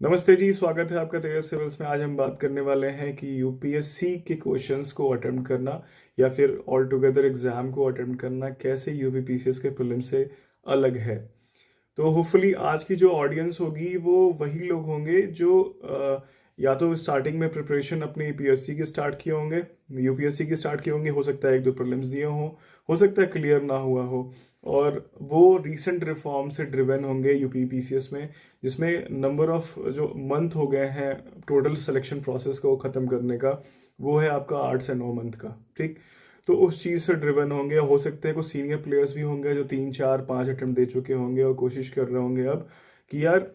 नमस्ते जी, स्वागत है आपका तेजस सिविल्स में। आज हम बात करने वाले हैं कि यूपीएससी के क्वेश्चंस को अटेम्प्ट करना या फिर ऑल टुगेदर एग्जाम को अटेम्प्ट करना कैसे यूपीपीसीएस के प्रीलिम से अलग है। तो होपफुली आज की जो ऑडियंस होगी वो वही लोग होंगे जो या तो स्टार्टिंग में प्रिपरेशन अपनी यूपीएससी की स्टार्ट किए होंगे, यूपीएससी की स्टार्ट किए होंगे, हो सकता है एक दो प्रीलिम्स दिए हों, हो सकता है क्लियर ना हुआ हो, और वो रीसेंट रिफॉर्म से ड्रिवन होंगे यूपीपीसीएस में, जिसमें नंबर ऑफ जो मंथ हो गए हैं टोटल सिलेक्शन प्रोसेस को ख़त्म करने का, वो है आपका 8 से 9 मंथ का। ठीक, तो उस चीज़ से ड्रिवन होंगे। हो सकते हैं कुछ सीनियर प्लेयर्स भी होंगे जो 3 4 5 अटेम्प्ट दे चुके होंगे और कोशिश कर रहे होंगे अब कि यार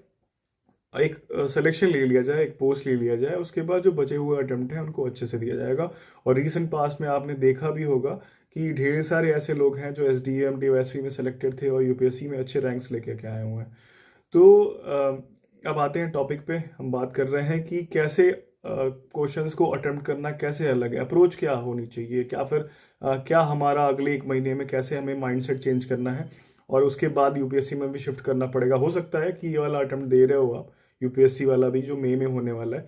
एक सिलेक्शन ले लिया जाए, एक पोस्ट ले लिया जाए, उसके बाद जो बचे हुए अटेम्प्ट हैं उनको अच्छे से दिया जाएगा। और रीसेंट पास्ट में आपने देखा भी होगा कि ढेर सारे ऐसे लोग हैं जो एसडीएम डीओएसपी में सेलेक्टेड थे और यूपीएससी में अच्छे रैंक्स लेके के आए हुए हैं। तो अब आते हैं टॉपिक पे। हम बात कर रहे हैं कि कैसे क्वेश्चंस को अटेम्प्ट करना कैसे अलग है, अप्रोच क्या होनी चाहिए, क्या फिर क्या हमारा अगले 1 महीने में कैसे हमें माइंडसेट चेंज करना है और उसके बाद यूपीएससी में भी शिफ्ट करना पड़ेगा। हो सकता है कि ये वाला अटेम्प्ट दे रहे हो आप, यूपीएससी वाला भी जो मई में होने वाला है।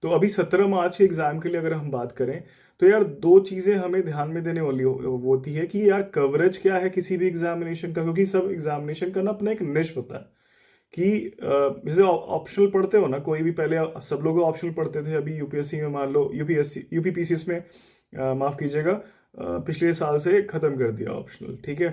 तो अभी 17 मार्च के एग्जाम के लिए अगर हम बात करें तो यार दो चीजें हमें ध्यान में देने वाली होती है कि यार कवरेज क्या है किसी भी एग्जामिनेशन का, क्योंकि सब एग्जामिनेशन का ना अपना एक निश होता है कि जैसे ऑप्शनल पढ़ते हो ना, कोई भी पहले सब लोग ऑप्शनल पढ़ते थे, अभी यूपीएससी में मान लो यूपीपीसीएस में माफ कीजिएगा पिछले साल से खत्म कर दिया ऑप्शनल। ठीक है,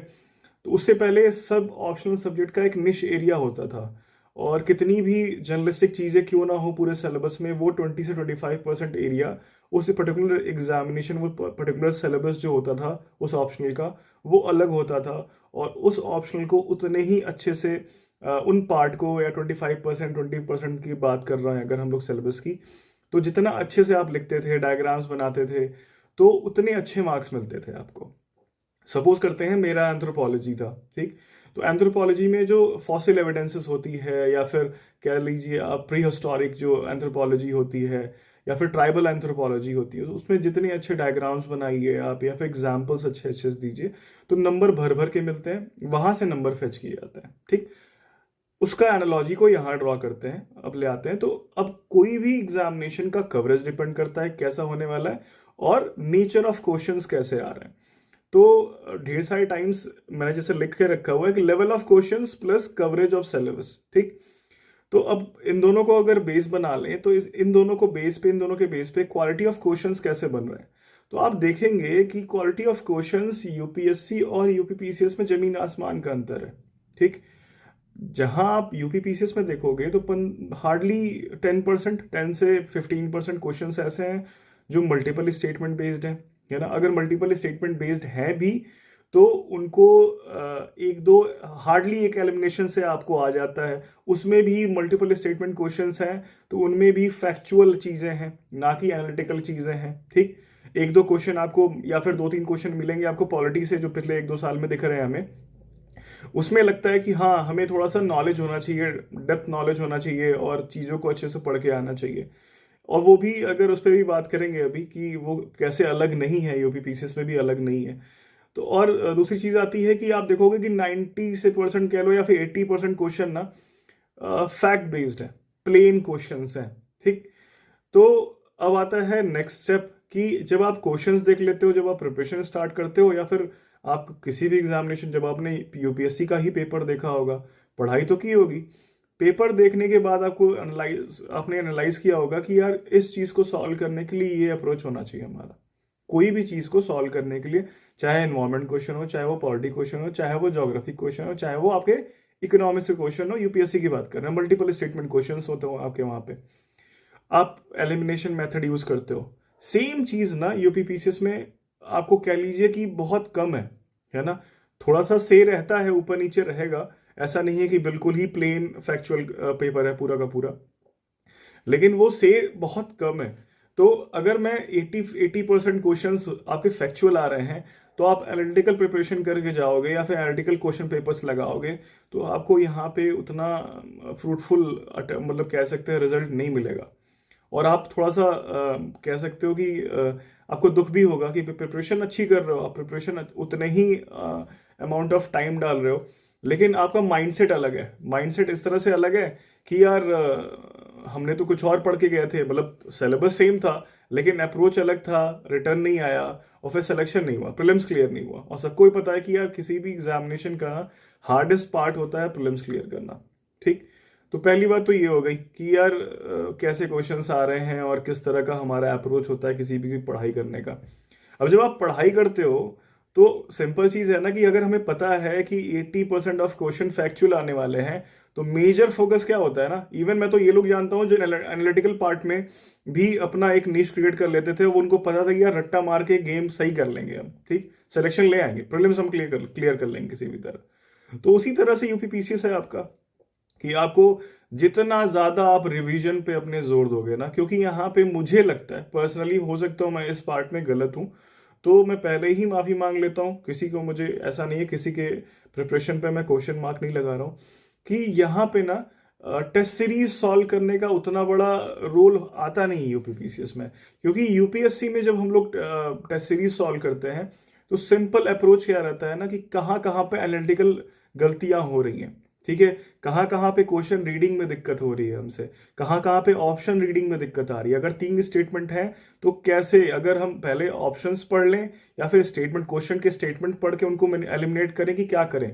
तो उससे पहले सब ऑप्शनल सब्जेक्ट का एक निश एरिया होता था, और कितनी भी जर्नलिस्टिक चीज़ें क्यों ना हो पूरे सिलेबस में, वो 20 से 25% एरिया उस पर्टिकुलर एग्जामिनेशन, वो पर्टिकुलर सिलेबस जो होता था उस ऑप्शनल का, वो अलग होता था। और उस ऑप्शनल को उतने ही अच्छे से उन पार्ट को, या 25% 20% की बात कर रहे हैं अगर हम लोग सिलेबस की, तो जितना अच्छे से आप लिखते थे, डायग्राम्स बनाते थे, तो उतने अच्छे मार्क्स मिलते थे आपको। सपोज करते हैं मेरा एंथ्रोपोलॉजी था, ठीक, तो एंथ्रोपोलॉजी में जो फॉसिल एविडेंसेस होती है, या फिर कह लीजिए आप प्री हिस्टोरिक जो एंथ्रोपोलॉजी होती है, या फिर ट्राइबल एंथ्रोपोलॉजी होती है, तो उसमें जितने अच्छे डायग्राम्स बनाइए आप या फिर एग्जाम्पल्स अच्छे अच्छे दीजिए, तो नंबर भर भर के मिलते हैं, वहां से नंबर फेच किए जाते हैं। ठीक, उसका एनालॉजी को यहाँ ड्रॉ करते हैं, अब ले आते हैं। तो अब कोई भी एग्जामिनेशन का कवरेज डिपेंड करता है कैसा होने वाला है और नेचर ऑफ क्वेश्चंस कैसे आ रहे हैं। तो ढेर सारे टाइम्स मैंने जैसे लिख के रखा हुआ है कि level of questions plus coverage of syllabus. ठीक, तो अब इन दोनों को अगर बेस बना लें तो इन दोनों को बेस पे, इन दोनों के बेस पे क्वालिटी ऑफ क्वेश्चंस कैसे बन रहे हैं, तो आप देखेंगे कि क्वालिटी ऑफ क्वेश्चंस यूपीएससी और यूपीपीसीएस में जमीन आसमान का अंतर है। ठीक, जहां आप यूपीपीसीएस में देखोगे तो हार्डली 10%, 10 से 15% क्वेश्चन ऐसे हैं जो मल्टीपल स्टेटमेंट बेस्ड है ना। अगर मल्टीपल स्टेटमेंट बेस्ड है भी तो उनको एक दो, हार्डली एक एलिमिनेशन से आपको आ जाता है, उसमें भी मल्टीपल स्टेटमेंट क्वेश्चंस हैं, तो उनमें भी फैक्चुअल चीजें हैं ना कि एनालिटिकल चीजें हैं। ठीक, एक दो क्वेश्चन आपको या फिर 2 3 क्वेश्चन मिलेंगे आपको पॉलिटी से जो पिछले 1 2 साल में दिख रहे हैं हमें, उसमें लगता है कि हाँ हमें थोड़ा सा नॉलेज होना चाहिए, डेप्थ नॉलेज होना चाहिए और चीज़ों को अच्छे से पढ़ के आना चाहिए। और वो भी अगर उस पर भी बात करेंगे अभी कि वो कैसे अलग नहीं है, यूपीपीसीएस में भी अलग नहीं है। तो और दूसरी चीज़ आती है कि आप देखोगे कि 90% कह लो या फिर 80% क्वेश्चन ना फैक्ट बेस्ड है, प्लेन क्वेश्चंस हैं। ठीक, तो अब आता है नेक्स्ट स्टेप कि जब आप क्वेश्चंस देख लेते हो, जब आप प्रिपरेशन स्टार्ट करते हो, या फिर आप किसी भी एग्जामिनेशन, जब आपने यूपीएससी का ही पेपर देखा होगा, पढ़ाई तो की होगी, पेपर देखने के बाद आपने एनालाइज किया होगा कि यार इस चीज को सॉल्व करने के लिए ये अप्रोच होना चाहिए हमारा। कोई भी चीज को सॉल्व करने के लिए, चाहे एनवायरमेंट क्वेश्चन हो, चाहे वो पॉलिटी क्वेश्चन हो, चाहे वो ज्योग्राफी क्वेश्चन हो, चाहे वो आपके इकोनॉमिक्स क्वेश्चन हो, यूपीएससी की बात कर रहे हैं, मल्टीपल स्टेटमेंट क्वेश्चन होते हो आपके वहां पे, आप एलिमिनेशन मेथड यूज करते हो। सेम चीज ना यूपीपीसीएस में आपको कह लीजिए कि बहुत कम है ना। थोड़ा सा से रहता है, ऊपर नीचे रहेगा, ऐसा नहीं है कि बिल्कुल ही प्लेन फैक्चुअल पेपर है पूरा का पूरा, लेकिन वो से बहुत कम है। तो अगर मैं 80% क्वेश्चन आपके फैक्चुअल आ रहे हैं, तो आप एनालिटिकल प्रिपरेशन करके जाओगे या फिर एनालिटिकल क्वेश्चन पेपर्स लगाओगे, तो आपको यहाँ पे उतना फ्रूटफुल मतलब कह सकते हैं रिजल्ट नहीं मिलेगा। और आप थोड़ा सा कह सकते हो कि आपको दुख भी होगा कि प्रिपरेशन अच्छी कर रहे हो, आप प्रिपरेशन उतने ही अमाउंट ऑफ टाइम डाल रहे हो, लेकिन आपका माइंडसेट अलग है। माइंडसेट इस तरह से अलग है कि यार हमने तो कुछ और पढ़ के गए थे, मतलब सिलेबस सेम था लेकिन अप्रोच अलग था, रिटर्न नहीं आया और फिर सिलेक्शन नहीं हुआ, प्रीलिम्स क्लियर नहीं हुआ। और सबको ही पता है कि यार किसी भी एग्जामिनेशन का हार्डेस्ट पार्ट होता है प्रीलिम्स क्लियर करना। ठीक, तो पहली बात तो ये हो गई कि यार कैसे क्वेश्चंस आ रहे हैं और किस तरह का हमारा अप्रोच होता है किसी भी पढ़ाई करने का। अब जब आप पढ़ाई करते हो तो सिंपल चीज है ना कि अगर हमें पता है कि 80% ऑफ क्वेश्चन फैक्चुअल आने वाले हैं तो मेजर फोकस क्या होता है ना, इवन मैं तो ये लोग जानता हूँ जो एनालिटिकल पार्ट में भी अपना एक निश क्रिएट कर लेते थे, वो उनको पता था कि यार रट्टा मार के गेम सही कर लेंगे हम, ठीक, सिलेक्शन ले आएंगे, प्रीलिम्स हम क्लियर कर लेंगे किसी भी तरह। तो उसी तरह से यूपीपीसीएस है आपका कि आपको जितना ज्यादा आप रिवीजन पे अपने जोर दोगे ना, क्योंकि यहाँ पे मुझे लगता है पर्सनली, हो सकता हूँ मैं इस पार्ट में गलत हूँ तो मैं पहले ही माफी मांग लेता हूँ किसी को, मुझे ऐसा नहीं है किसी के प्रिपरेशन पे मैं क्वेश्चन मार्क नहीं लगा रहा हूँ कि यहाँ पे ना टेस्ट सीरीज सॉल्व करने का उतना बड़ा रोल आता नहीं यूपीपीसीएस में, क्योंकि यूपीएससी में जब हम लोग टेस्ट सीरीज सॉल्व करते हैं तो सिंपल अप्रोच क्या रहता है ना कि कहाँ कहाँ पे एनालिटिकल गलतियां हो रही हैं, ठीक है, कहाँ कहाँ पे क्वेश्चन रीडिंग में दिक्कत हो रही है हमसे, कहाँ कहाँ पे ऑप्शन रीडिंग में दिक्कत आ रही है। अगर 3 स्टेटमेंट है तो कैसे, अगर हम पहले ऑप्शंस पढ़ लें या फिर स्टेटमेंट, क्वेश्चन के स्टेटमेंट पढ़ के उनको एलिमिनेट करें कि क्या करें,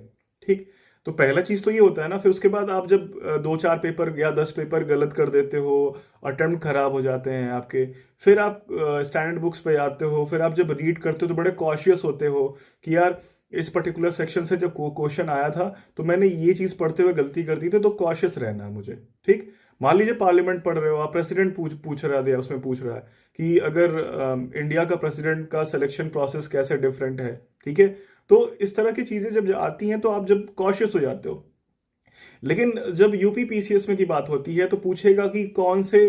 ठीक। तो पहला चीज तो ये होता है ना, फिर उसके बाद आप जब 2-4 पेपर या 10 पेपर गलत कर देते हो, अटेम्प्ट खराब हो जाते हैं आपके, फिर आप स्टैंडर्ड बुक्स पे आते हो, फिर आप जब रीड करते हो तो बड़े कॉशियस होते हो कि यार इस पर्टिकुलर सेक्शन से जब क्वेश्चन आया था तो मैंने ये चीज पढ़ते हुए गलती कर दी थी, तो कॉशियस रहना है मुझे, ठीक। मान लीजिए पार्लियामेंट पढ़ रहे हो आप, प्रेसिडेंट पूछ रहा है, उसमें पूछ रहा है कि अगर इंडिया का प्रेसिडेंट का सिलेक्शन प्रोसेस कैसे डिफरेंट है, ठीक है, तो इस तरह की चीजें जब आती हैं तो आप जब कॉशियस हो जाते हो। लेकिन जब यूपी पीसीएस में की बात होती है तो पूछेगा कि कौन से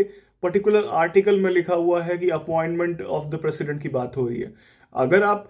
पर्टिकुलर आर्टिकल में लिखा हुआ है कि अपॉइंटमेंट ऑफ द प्रेसिडेंट की बात हो रही है। अगर आप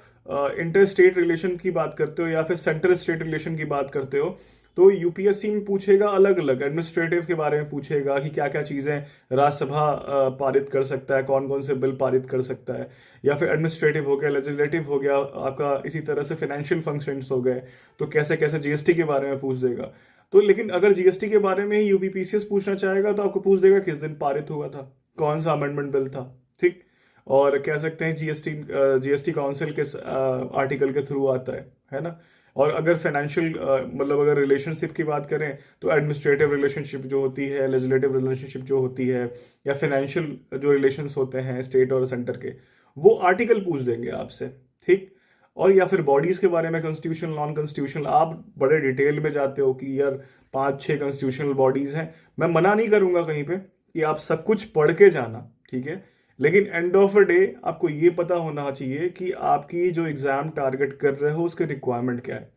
इंटर स्टेट रिलेशन की बात करते हो या फिर सेंटर स्टेट रिलेशन की बात करते हो तो यूपीएससी में पूछेगा अलग अलग, एडमिनिस्ट्रेटिव के बारे में पूछेगा कि क्या क्या चीजें राज्यसभा पारित कर सकता है, कौन कौन से बिल पारित कर सकता है, या फिर एडमिनिस्ट्रेटिव हो गया, लेजिस्लेटिव हो गया आपका, इसी तरह से फाइनेंशियल फंक्शंस हो गए तो कैसे कैसे जीएसटी के बारे में पूछ देगा। तो लेकिन अगर जीएसटी के बारे में ही यूपीपीसीएस पूछना चाहेगा तो आपको पूछ देगा किस दिन पारित हुआ था, कौन सा अमेंडमेंट बिल था, ठीक। और कह सकते हैं जीएसटी काउंसिल किस आर्टिकल के थ्रू आता है ना। और अगर फाइनेंशियल मतलब अगर रिलेशनशिप की बात करें तो एडमिनिस्ट्रेटिव रिलेशनशिप जो होती है, लेजिस्लेटिव रिलेशनशिप जो होती है, या फाइनेंशियल जो रिलेशंस होते हैं स्टेट और सेंटर के, वो आर्टिकल पूछ देंगे आपसे, ठीक। और या फिर बॉडीज के बारे में, कॉन्स्टिट्यूशनल, नॉन कॉन्स्टिट्यूशनल, आप बड़े डिटेल में जाते हो कि यार 5-6 कॉन्स्टिट्यूशनल बॉडीज हैं। मैं मना नहीं करूंगा कहीं पे कि आप सब कुछ पढ़ के जाना, ठीक है, लेकिन एंड ऑफ द डे आपको ये पता होना चाहिए कि आपकी जो एग्जाम टारगेट कर रहे हो उसके रिक्वायरमेंट क्या है।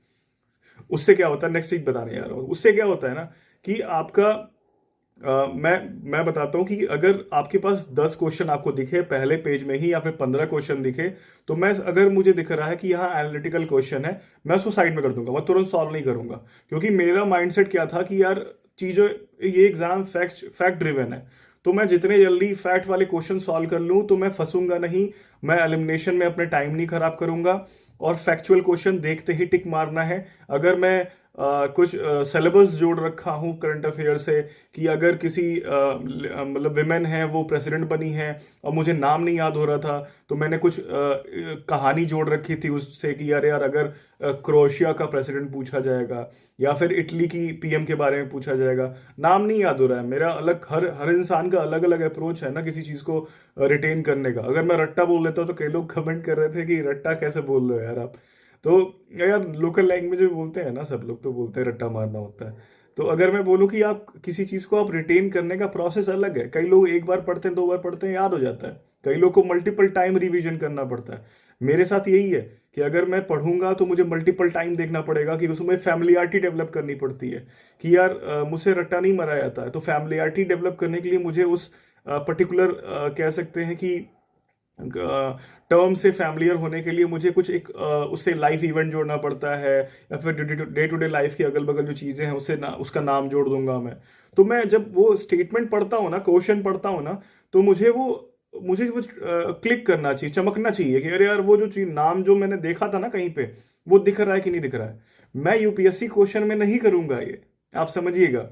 उससे क्या होता है, नेक्स्ट चीज बताने जा रहा हूँ, उससे क्या होता है ना कि आपका मैं बताता हूँ कि अगर आपके पास 10 क्वेश्चन आपको दिखे पहले पेज में ही या फिर 15 क्वेश्चन दिखे, तो मैं, अगर मुझे दिख रहा है कि यहाँ एनालिटिकल क्वेश्चन है, मैं उसको साइड में कर दूंगा, मैं तुरंत सॉल्व नहीं करूंगा, क्योंकि मेरा माइंडसेट क्या था कि यार चीजों, ये एग्जाम फैक्ट ड्रिवन है, तो मैं जितने जल्दी फैक्ट वाले क्वेश्चन सॉल्व कर लूँ तो मैं फंसूंगा नहीं, मैं एलिमिनेशन में अपने टाइम नहीं खराब करूंगा। और फैक्चुअल क्वेश्चन देखते ही टिक मारना है। अगर मैं कुछ सिलेबस जोड़ रखा हूँ करंट अफेयर से कि अगर किसी मतलब विमेन है वो प्रेसिडेंट बनी है और मुझे नाम नहीं याद हो रहा था, तो मैंने कुछ कहानी जोड़ रखी थी उससे कि यार अगर क्रोएशिया का प्रेसिडेंट पूछा जाएगा या फिर इटली की पीएम के बारे में पूछा जाएगा, नाम नहीं याद हो रहा है मेरा, अलग हर हर इंसान का अलग अलग अप्रोच है ना किसी चीज को रिटेन करने का। अगर मैं रट्टा बोल लेता हूँ तो कई लोग कमेंट कर रहे थे कि रट्टा कैसे बोल रहे हो यार आप, तो यार लोकल लैंग्वेज में बोलते हैं ना, सब लोग तो बोलते हैं रट्टा मारना होता है। तो अगर मैं बोलूँ कि आप किसी चीज को आप रिटेन करने का प्रोसेस अलग है, कई लोग एक बार पढ़ते हैं, 2 बार पढ़ते हैं, याद हो जाता है, कई लोग को मल्टीपल टाइम रिवीजन करना पड़ता है। मेरे साथ यही है कि अगर मैं पढ़ूंगा तो मुझे मल्टीपल टाइम देखना पड़ेगा, कि उसमें फैमिलियरिटी डेवलप करनी पड़ती है कि यार मुझसे रट्टा नहीं मारा जाता है, तो फैमिलियरिटी डेवलप करने के लिए मुझे उस पर्टिकुलर कह सकते हैं कि टर्म से फैमिलियर होने के लिए मुझे कुछ एक उससे लाइफ इवेंट जोड़ना पड़ता है, या फिर डे टू डे लाइफ की अगल बगल जो चीजें हैं उससे ना उसका नाम जोड़ दूंगा मैं। तो मैं जब वो स्टेटमेंट पढ़ता हूँ ना, क्वेश्चन पढ़ता हूँ ना, तो मुझे वो क्लिक करना चाहिए, चमकना चाहिए कि अरे यार वो जो चीज नाम जो मैंने देखा था ना कहीं पे, वो दिख रहा है कि नहीं दिख रहा है। मैं यूपीएससी क्वेश्चन में नहीं करूंगा ये, आप समझिएगा।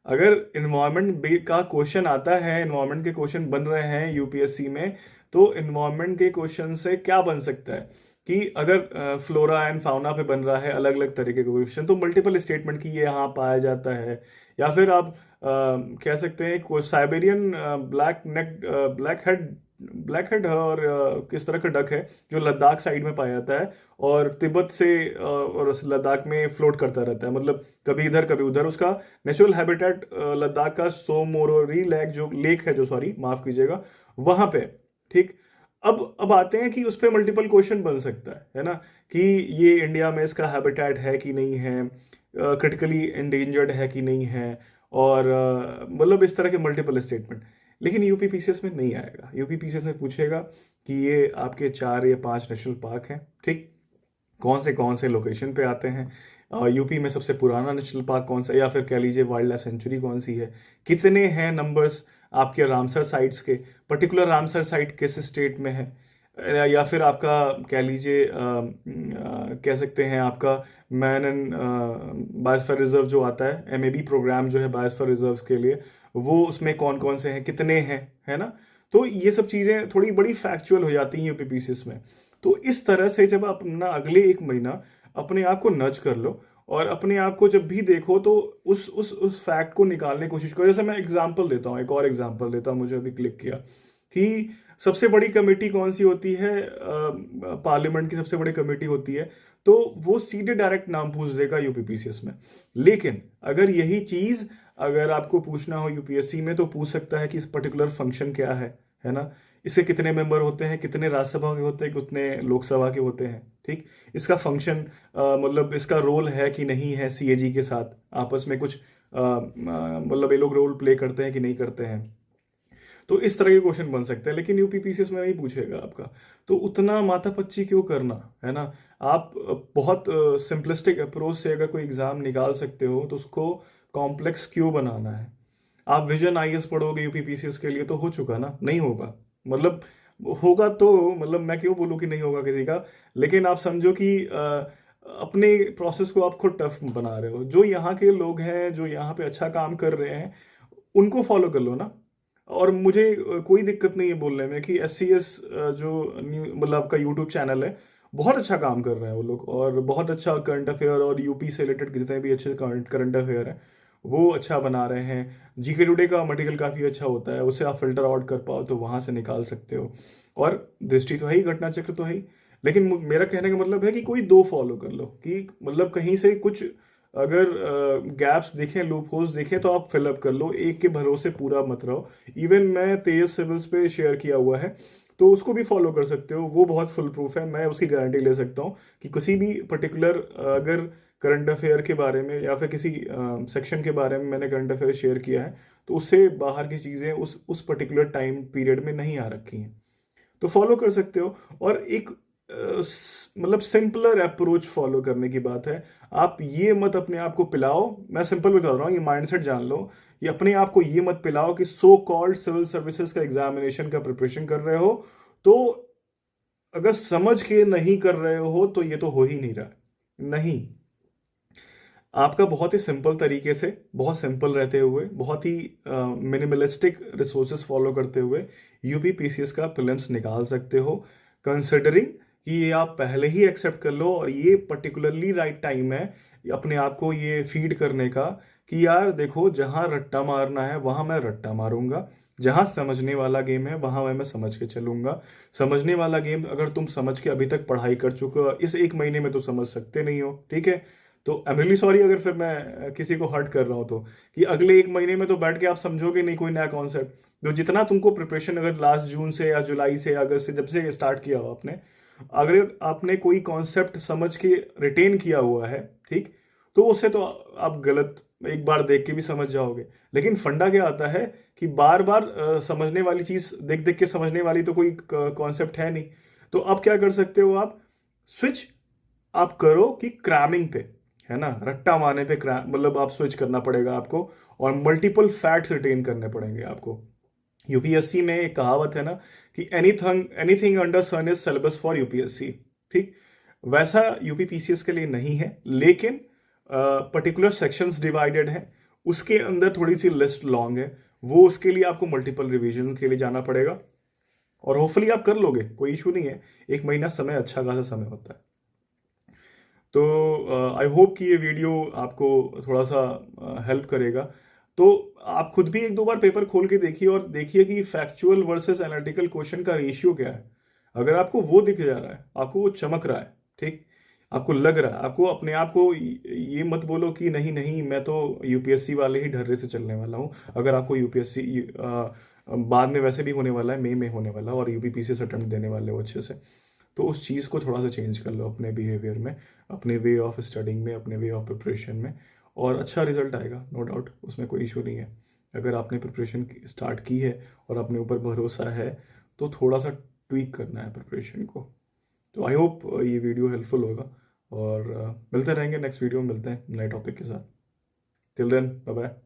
अगर इन्वायरमेंट का क्वेश्चन आता है, इन्वायरमेंट के क्वेश्चन बन रहे हैं यूपीएससी में, तो इन्वायरमेंट के क्वेश्चन से क्या बन सकता है कि अगर फ्लोरा एंड फाउना पे बन रहा है अलग अलग तरीके के क्वेश्चन, तो मल्टीपल स्टेटमेंट की ये यहाँ पाया जाता है। या फिर आप कह सकते हैं साइबेरियन ब्लैक हेड और किस तरह का डक है जो लद्दाख साइड में पाया जाता है और तिब्बत से और उस लद्दाख में फ्लोट करता रहता है, मतलब कभी इधर कभी उधर। उसका नेचुरल हैबिटेट लद्दाख का सोमोरोरी लेक है जो, सॉरी माफ कीजिएगा, वहां पे। ठीक। अब आते हैं कि उस पर मल्टीपल क्वेश्चन बन सकता है ना, कि ये इंडिया में इसका हैबिटेट है कि नहीं है, क्रिटिकली एंडेंजर्ड है कि नहीं है, और मतलब इस तरह के मल्टीपल स्टेटमेंट। लेकिन यूपी पीसीएस में नहीं आएगा। यूपी पीसीएस में पूछेगा कि ये आपके 4 या 5 नेशनल पार्क हैं, ठीक, कौन से लोकेशन पे आते हैं, यूपी में सबसे पुराना नेशनल पार्क कौन सा, या फिर कह लीजिए वाइल्ड लाइफ सेंचुरी कौन सी है, कितने हैं नंबर्स आपके रामसर साइट्स के, पर्टिकुलर रामसर साइट किस स्टेट में है, या फिर आपका कह लीजिए कह सकते हैं आपका मैन एंड बायोस्फीयर रिजर्व जो आता है, एमएबी प्रोग्राम जो है बायोस्फीयर रिजर्व के लिए, वो उसमें कौन कौन से हैं, कितने हैं, है ना। तो ये सब चीज़ें थोड़ी बड़ी फैक्चुअल हो जाती हैं यूपीपीसीएस में। तो इस तरह से जब आप अपना अगले 1 महीना अपने आप को नज कर लो और अपने आप को जब भी देखो तो उस फैक्ट को निकालने की कोशिश करो। जैसे मैं एग्जांपल देता हूँ, एक और एग्जांपल देता हूँ, मुझे अभी क्लिक किया कि सबसे बड़ी कमेटी कौन सी होती है, पार्लियामेंट की सबसे बड़ी कमेटी होती है, तो वो सीधे डायरेक्ट नाम पूछ देगा यूपीपीसीएस में। लेकिन अगर यही चीज अगर आपको पूछना हो यूपीएससी में, तो पूछ सकता है कि इस पर्टिकुलर फंक्शन क्या है ना, इससे कितने मेंबर होते हैं, कितने राज्यसभा के होते हैं, कितने लोकसभा के होते हैं, ठीक, इसका फंक्शन मतलब इसका रोल है कि नहीं है, सीएजी के साथ आपस में कुछ मतलब ये लोग रोल प्ले करते हैं कि नहीं करते हैं। तो इस तरह के क्वेश्चन बन सकते हैं, लेकिन यूपीपीसीएस में नहीं पूछेगा आपका। तो उतना माथापच्ची क्यों करना, है ना। आप बहुत सिंपलिस्टिक अप्रोच से अगर कोई एग्जाम निकाल सकते हो तो उसको कॉम्प्लेक्स क्यों बनाना है। आप विजन आईएएस पढ़ोगे यूपीपीसीएस के लिए तो हो चुका ना, नहीं होगा, मतलब होगा तो मतलब मैं क्यों बोलूँ कि नहीं होगा किसी का, लेकिन आप समझो कि अपने प्रोसेस को आप खुद टफ बना रहे हो। जो यहाँ के लोग हैं, जो यहाँ पे अच्छा काम कर रहे हैं, उनको फॉलो कर लो ना। और मुझे कोई दिक्कत नहीं है बोलने में कि एससीएस जो मतलब आपका यूट्यूब चैनल है, बहुत अच्छा काम कर रहे हैं वो लोग, और बहुत अच्छा करंट अफेयर और यूपी से रिलेटेड जितने भी अच्छे करंट अफेयर हैं वो अच्छा बना रहे हैं। जीके टुडे का मटेरियल काफ़ी अच्छा होता है, उसे आप फिल्टर आउट कर पाओ तो वहाँ से निकाल सकते हो। और दृष्टि तो है ही, घटना चक्र तो है ही, लेकिन मेरा कहने का मतलब है कि कोई 2 फॉलो कर लो, कि मतलब कहीं से कुछ अगर गैप्स दिखें, लूप होल्स दिखें, तो आप फिलअप कर लो, एक के भरोसे पूरा मत रहो। इवन मैं तेज सिविल्स पे शेयर किया हुआ है, तो उसको भी फॉलो कर सकते हो, वो बहुत फुल प्रूफ है, मैं उसकी गारंटी ले सकता हूँ कि किसी भी पर्टिकुलर अगर करंट अफेयर के बारे में या फिर किसी सेक्शन के बारे में मैंने करंट अफेयर शेयर किया है, तो उससे बाहर की चीज़ें उस पर्टिकुलर टाइम पीरियड में नहीं आ रखी हैं, तो फॉलो कर सकते हो। और एक मतलब सिंपलर अप्रोच फॉलो करने की बात है। आप ये मत अपने आप को पिलाओ, मैं सिंपल बता रहा हूँ, ये माइंडसेट जान लो, ये अपने आप को ये मत पिलाओ कि सो कॉल्ड सिविल सर्विसेज का एग्जामिनेशन का प्रिपरेशन कर रहे हो, तो अगर समझ के नहीं कर रहे हो तो ये तो हो ही नहीं रहा है। नहीं, आपका बहुत ही सिंपल तरीके से, बहुत सिंपल रहते हुए, बहुत ही मिनिमलिस्टिक रिसोर्सेज फॉलो करते हुए यूपी पीसीएस का प्रीलिम्स निकाल सकते हो, कंसिडरिंग कि ये आप पहले ही एक्सेप्ट कर लो और ये पर्टिकुलरली राइट टाइम है अपने आप को ये फीड करने का कि यार देखो, जहां रट्टा मारना है वहां मैं रट्टा मारूंगा, जहां समझने वाला गेम है वहां मैं समझ के चलूंगा। समझने वाला गेम अगर तुम समझ के अभी तक पढ़ाई कर चुके हो, इस 1 महीने में तो समझ सकते नहीं हो, ठीक है। तो आई एम रियली सॉरी अगर फिर मैं किसी को हर्ट कर रहा हूँ, तो कि अगले 1 महीने में तो बैठ के आप समझोगे नहीं कोई नया कॉन्सेप्ट। जो जितना तुमको प्रिपरेशन अगर लास्ट जून से या जुलाई से या अगस्त से जब से स्टार्ट किया हो आपने, अगर आपने कोई कॉन्सेप्ट समझ के रिटेन किया हुआ है, ठीक, तो उससे तो आप गलत एक बार देख के भी समझ जाओगे। लेकिन फंडा क्या आता है कि बार बार समझने वाली चीज देख देख के समझने वाली तो कोई कॉन्सेप्ट है नहीं। तो आप क्या कर सकते हो, आप स्विच आप करो कि क्रैमिंग पे, है ना, रट्टा मारने पे मतलब आप स्विच करना पड़ेगा आपको, और मल्टीपल फैक्ट्स रिटेन करने पड़ेंगे आपको। यूपीएससी में एक कहावत है ना कि anything anything under sun is syllabus for UPSC, ठीक, वैसा यूपीपीसीएस के लिए नहीं है, लेकिन पर्टिकुलर सेक्शंस डिवाइडेड हैं, उसके अंदर थोड़ी सी लिस्ट लॉन्ग है, वो उसके लिए आपको मल्टीपल रिवीजन के लिए जाना पड़ेगा, और होपफुली आप कर लोगे, कोई इशू नहीं है। 1 महीना समय अच्छा खासा समय होता है। तो आई होप कि ये वीडियो आपको थोड़ा सा हेल्प करेगा। तो आप खुद भी 1-2 बार पेपर खोल के देखिए और देखिए कि फैक्चुअल वर्सेस एनालिटिकल क्वेश्चन का रेशियो क्या है। अगर आपको वो दिख जा रहा है, आपको वो चमक रहा है, ठीक, आपको लग रहा है, आपको अपने आप को ये मत बोलो कि नहीं नहीं मैं तो यूपीएससी वाले ही ढर्रे से चलने वाला हूँ। अगर आपको यूपीएससी बाद में वैसे भी होने वाला है, मई में होने वाला है, और यूपीपीसीएस अटेम्प्ट देने वाले हो अच्छे से, तो उस चीज़ को थोड़ा सा चेंज कर लो अपने बिहेवियर में, अपने वे ऑफ स्टडिंग में, अपने वे ऑफ प्रिपरेशन में, और अच्छा रिजल्ट आएगा, नो डाउट, उसमें कोई इशू नहीं है। अगर आपने प्रिपरेशन स्टार्ट की है और अपने ऊपर भरोसा है, तो थोड़ा सा ट्वीक करना है प्रिपरेशन को। तो आई होप ये वीडियो हेल्पफुल होगा, और मिलते रहेंगे, नेक्स्ट वीडियो में मिलते हैं नए टॉपिक के साथ। Till then, bye bye.